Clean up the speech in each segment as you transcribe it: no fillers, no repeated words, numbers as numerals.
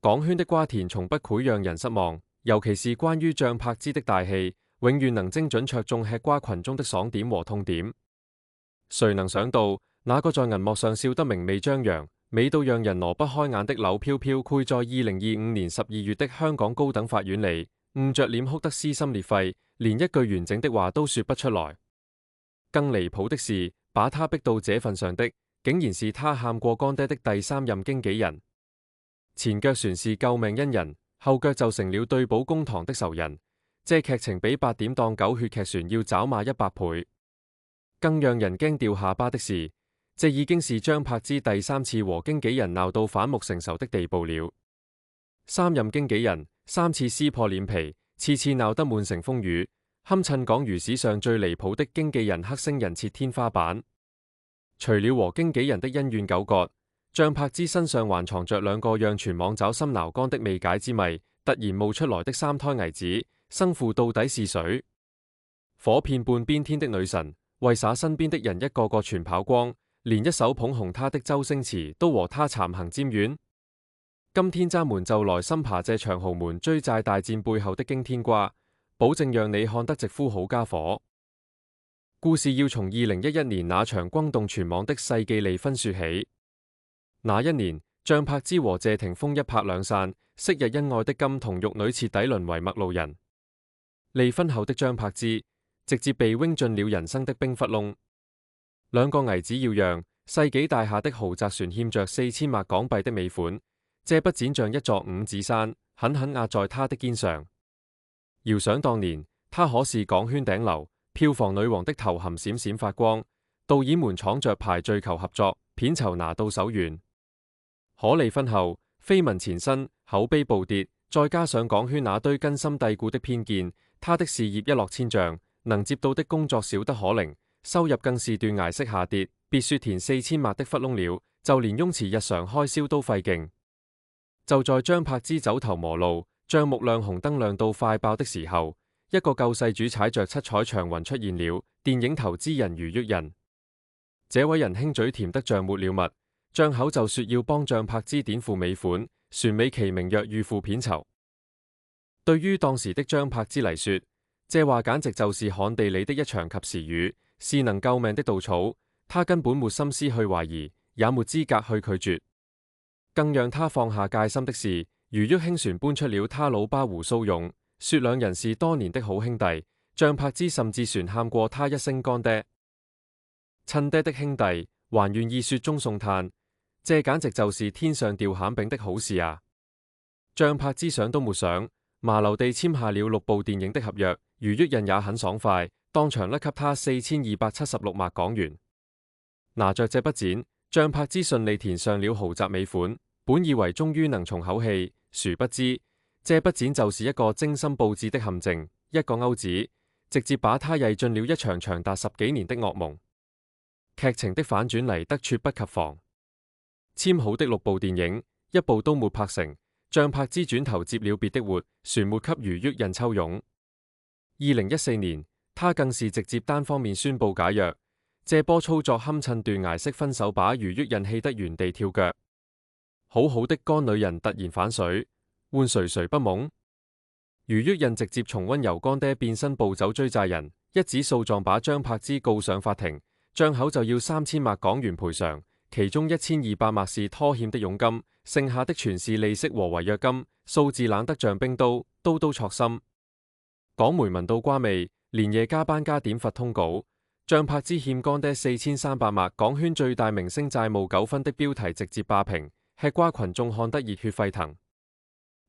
港圈的瓜田從不會讓人失望，尤其是關於張柏芝的大戲，永遠能精準戳中吃瓜群眾的爽點和痛點。誰能想到，那個在銀幕上笑得明媚張揚、美到讓人挪不開眼的柳飄飄，會在2025年12月的香港高等法院裏，捂着臉哭得撕心裂肺，連一句完整的話都說不出來。更離譜的是，把他逼到這份上的，竟然是他喊過乾爹的第三任經紀人。前腳船是救命恩人，後腳就成了對簿公堂的仇人。這劇情比8點檔狗血劇船要找馬100倍。更讓人驚掉下巴的是，這已經是張柏芝第三次和經紀人鬧到反目成仇的地步了。三任經紀人3次撕破臉皮，次次鬧得滿城風雨，堪稱港娛史上最離譜的經紀人黑星人設天花板。除了和經紀人的恩怨糾葛，張柏芝身上還藏着兩個讓全網找心撓肝的未解之謎，突然冒出來的三胎危子，生父到底是誰？火遍半邊天的女神，為灑身邊的人一個個全跑光，連一手捧紅她的周星馳都和她漸行漸遠。今天渣們就來深扒這場豪門追債大戰背後的驚天瓜，保證讓你看得直呼好家伙。故事要從2011年那場轟動全網的世紀離婚說起。那一年，張柏芝和謝霆鋒一拍兩散，昔日恩愛的金童玉女徹底淪為陌路人。離婚後的張柏芝直接被扔進了人生的冰窟窿。兩個危子要讓世紀大廈的豪宅船欠着4000萬港幣的尾款，這筆錢像一座五指山，狠狠壓在他的肩上。遙想當年，他可是港圈頂流，票房女王的頭銜閃閃發光，導演們闖着牌追求合作，片酬拿到手軟。可離婚後，緋聞纏身，口碑暴跌，再加上港圈那堆根深蒂固的偏見，他的事業一落千丈，能接到的工作少得可憐，收入更是斷崖式下跌，別說填4000萬的窟窿了，就連雍池日常開銷都費勁。就在張柏芝走投無路，帳目亮紅燈亮到快爆的時候，一個救世主踩着七彩祥雲出現了，電影投資人余旭仁。這位仁兄嘴甜得像沒了蜜，張口就說要幫張柏芝墊付尾款，船尾其名曰預付片酬。對於當時的張柏芝嚟說，這話簡直就是旱地裡的一場及時雨，是能救命的稻草，他根本沒心思去懷疑，也沒資格去拒絕。更讓他放下戒心的是，余旭興船搬出了他老爸胡蘇勇，說兩人是多年的好兄弟，張柏芝甚至船喊過他一聲乾爹。親爹的兄弟還願意雪中送炭，這簡直就是天上掉餡餅的好事啊！張柏芝想都沒想，麻溜地簽下了6部電影的合約，余旭仁也很爽快，當場甩給他4276萬港元。拿着這筆錢，張柏芝順利填上了豪宅尾款，本以為終於能鬆口氣，殊不知這筆錢就是一個精心佈置的陷阱，一個鈎子，直接把他曳進了一場長達10幾年的噩夢。劇情的反轉嚟得猝不及防，簽好的6部電影，一部都沒拍成。張柏芝轉頭接了別的活，旋沒給余旭仁抽佣。2014年，他更是直接單方面宣布解約，這波操作堪稱斷崖式分手，把余旭仁氣得原地跳腳。好好的乾女人突然反水，換誰誰不懵？余旭仁直接從溫柔乾爹變身暴走追債人，一紙訴狀把張柏芝告上法庭，張口就要3000萬港元賠償。其中1200萬是拖欠的佣金，剩下的全是利息和違約金，數字冷得像冰刀，刀刀戳心。港媒聞到瓜味，連夜加班加點發通稿。張柏芝欠乾爹4300萬，港圈最大明星債務糾紛的標題直接霸屏，吃瓜群眾看得熱血沸騰。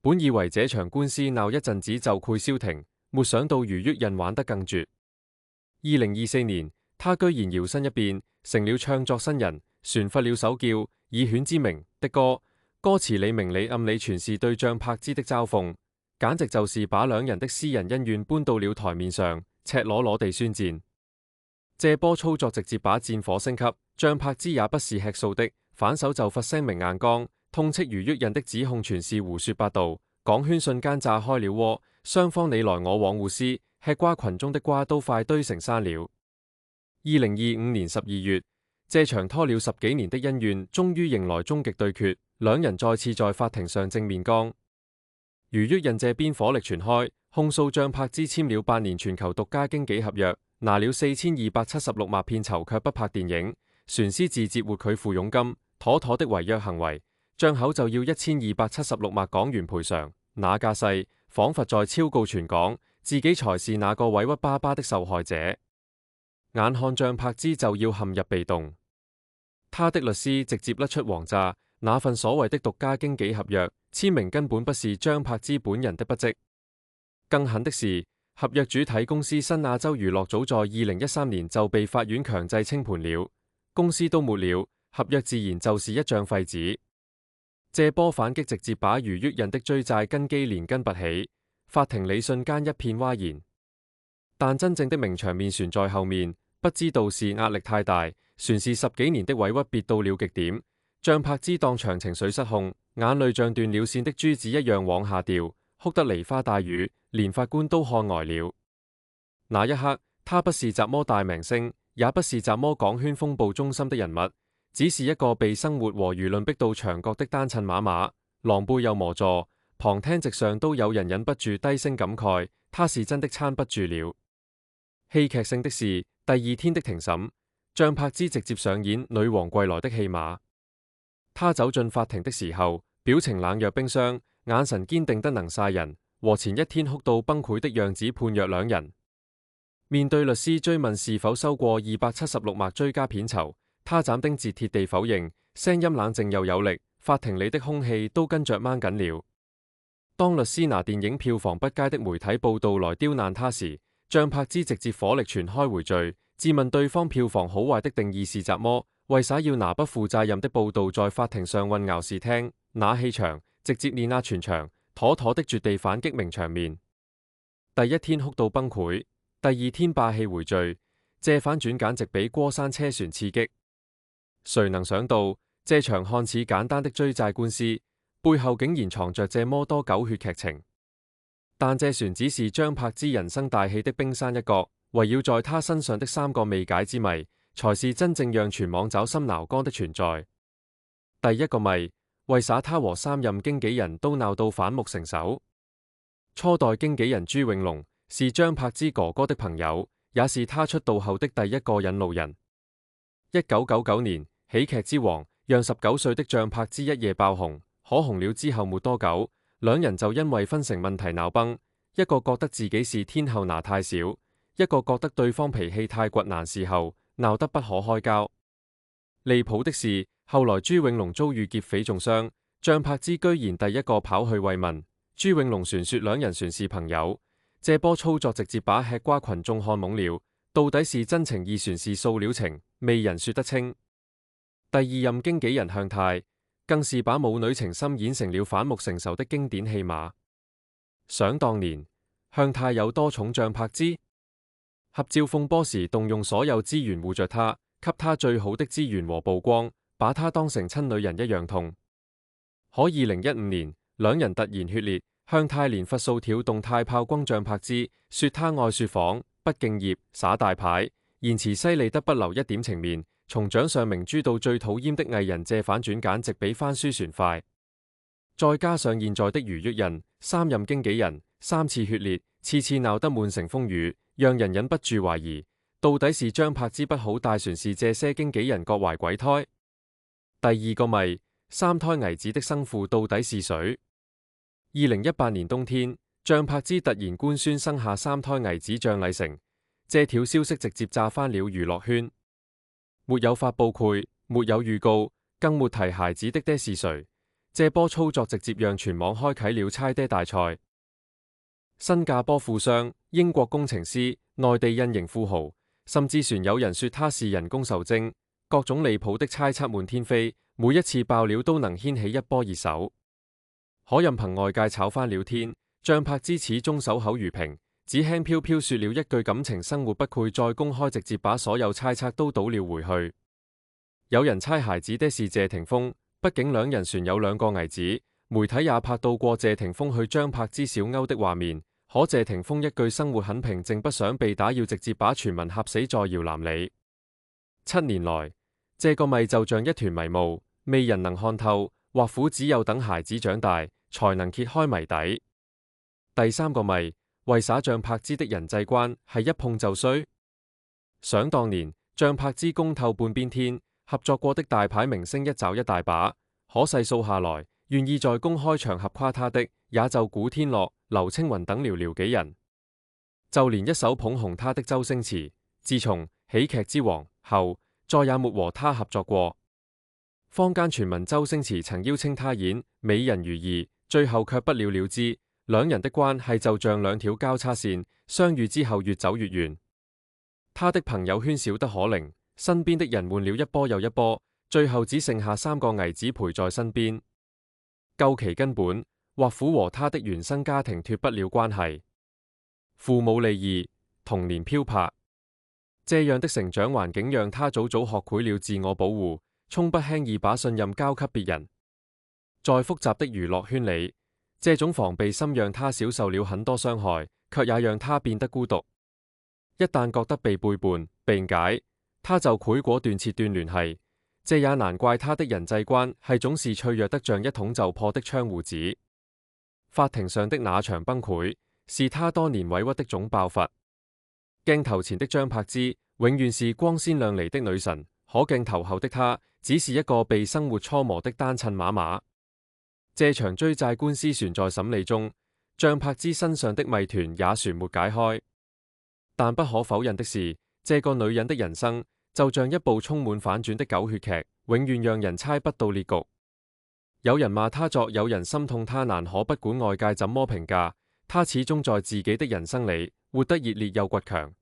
本以為這場官司鬧一陣子就會消停，沒想到余旭仁玩得更絕。2024年，他居然搖身一變，成了唱作新人。旋發了首叫《以犬之名》的歌，歌詞裡明裡暗裡全是對張柏芝的嘲諷，簡直就是把兩人的私人恩怨搬到了台面上，赤裸裸地宣戰。這波操作直接把戰火升級，張柏芝也不是吃素的，反手就發聲明硬剛，痛斥余旭仁的指控全是胡說八道，港圈瞬間炸開了鍋，雙方你來我往互撕，吃瓜群眾的瓜都快堆成山了。2025年12月。這場拖了10幾年的恩怨，終於迎來終極對決。兩人再次在法庭上正面剛。余旭印這邊火力全開，控訴張柏芝簽了8年全球獨家經紀合約，拿了4276萬片酬卻不拍電影，船師自節活拒付佣金，妥妥的違約行為。張口就要1276萬港元賠償，那架勢仿佛在昭告全港，自己才是那個委屈巴巴的受害者。眼看張柏芝就要陷入被動，他的律師直接甩出訛詐，那份所謂的獨家經紀合約簽名根本不是張柏芝本人的筆跡。更狠的是，合約主體公司新亞洲娛樂早在2013年就被法院強制清盤了，公司都沒了，合約自然就是一張廢紙。這波反擊直接把余旭印的追債根基連根拔起，法庭裏瞬間一片嘩然。但真正的名場面船在後面，不知道是壓力太大，船是10幾年的委屈憋到了極點，張柏芝當場情緒失控，眼淚像斷了線的珠子一樣往下掉，哭得梨花帶雨，連法官都看呆了。那一刻，他不是什麼大明星，也不是什麼港圈風暴中心的人物，只是一個被生活和輿論逼到牆角的單親媽媽，狼狽又無助，旁聽席上都有人忍不住低聲感慨，他是真的撐不住了。戲劇性的是，第二天的庭審，張柏芝直接上演女王歸來的戲碼。她走進法庭的時候，表情冷若冰霜，眼神堅定得能曬人，和前一天哭到崩潰的樣子判若兩人。面對律師追問是否收過276萬追加片酬，他斬釘截鐵地否認，聲音冷靜又有力，法庭裏的空氣都跟着掹緊了。當律師拿電影票房不佳的媒體報道來刁難他時，張柏芝直接火力全開回罪，自問對方票房好壞的定義是什麼，為啥要拿不負責任的報道在法庭上混淆視聽，那氣場直接碾壓全場，妥妥的絕地反擊名場面。第一天哭到崩潰，第二天霸氣回罪，這反轉簡直比過山車船刺激。誰能想到，這場看似簡單的追債官司，背後竟然藏着這麼多狗血劇情。但這船只是張柏芝人生大戲的冰山一角，圍繞在他身上的3個未解之謎，才是真正讓全網找心撓肝的存在。第一個謎，為啥他和3任經紀人都鬧到反目成仇？初代經紀人朱永龍是張柏芝哥哥的朋友，也是他出道後的第一個引路人。1999年，喜劇之王讓19歲的張柏芝一夜爆紅，可紅了之後沒多久，兩人就因為分成問題鬧崩，一個覺得自己是天后拿太少，一個覺得對方脾氣太倔難伺候，鬧得不可開交。離譜的是，後來朱永龍遭遇劫匪中傷，張柏芝居然第一個跑去慰問。朱永龍傳說兩人船是朋友，這波操作直接把吃瓜群眾看懵了，到底是真情義船是塑料情，未人說得清。第二任經紀人向太更是把母女情深演成了反目成仇的經典戲碼。想當年，向太有多寵張柏芝？合照風波時動用所有資源護着她，給她最好的資源和曝光，把她當成親女人一樣痛。可2015年，兩人突然決裂，向太連發數條動態炮轟張柏芝，說她愛說謊、不敬業、耍大牌，言辭犀利得不留一點情面。從掌上明珠到最討厭的藝人，這反轉簡直比翻書船快。再加上現在的余旭印，3任經紀人，3次決裂，次次鬧得滿城風雨，讓人忍不住懷疑，到底是張柏芝不好帶船，是這些經紀人各懷鬼胎。第二個謎，3胎危子的生父到底是誰？2018年冬天，張柏芝突然官宣生下3胎危子張禮成，這條消息直接炸翻了娛樂圈。沒有發佈會，沒有預告，更沒提孩子的爹是誰。這波操作直接讓全網開啟了猜爹大賽。新加坡富商、英國工程師、內地印型富豪，甚至船有人說他是人工受精，各種離譜的猜測滿天飛，每一次爆料都能掀起一波熱搜。可任憑外界炒翻了天，張柏芝始終守口如瓶。只輕飄飄說了一句感情生活不攰，再公開直接把所有猜測都倒了回去。有人猜孩子爹是謝霆鋒，畢竟兩人船有2個危子，媒體也拍到過謝霆鋒去張柏芝小勾的畫面。可謝霆鋒一句生活很平靜，不想被打，要直接把傳聞嚇死在搖籃裏。7年來，這個謎就像一團迷霧，未人能看透，畫苦只有等孩子長大，才能揭開謎底。第三個謎，為耍像柏茲的人際關係一碰就衰。想當年，像柏茲攻透半邊天，合作過的大牌明星一找一大把，可細數下來，願意在公開場合誇他的，也就古天樂、劉青雲等寥寥幾人。就連一手捧紅他的周星馳，自從喜劇之王後，再也沒和他合作過。坊間傳聞周星馳曾邀請他演《美人魚2》，最後卻不了了之。兩人的關係就像兩條交叉線，相遇之後越走越遠。他的朋友圈少得可憐，身邊的人換了一波又一波，最後只剩下3個偽子陪在身邊。究其根本，畫苦和他的原生家庭脫不了關係，父母離異，童年漂泊，這樣的成長環境讓他早早學會了自我保護，從不輕易把信任交給別人。在複雜的娛樂圈裏，這種防備心讓他少受了很多傷害，卻也讓他變得孤獨。一旦覺得被背叛、被解，他就會果斷切斷聯繫。這也難怪他的人際關係總是脆弱得像一捅就破的窗戶紙。法庭上的那場崩潰，是他多年委屈的總爆發。鏡頭前的張柏芝永遠是光鮮亮麗的女神，可鏡頭後的她只是一個被生活搓磨的單親媽媽。這場追債官司旋在審理中，張柏芝身上的謎團也旋沒解開。但不可否認的是，這個女人的人生就像一部充滿反轉的狗血劇，永遠讓人猜不到結局。有人罵她作，有人心痛她難，可不管外界怎麼評價，她始終在自己的人生裏活得熱烈又倔強。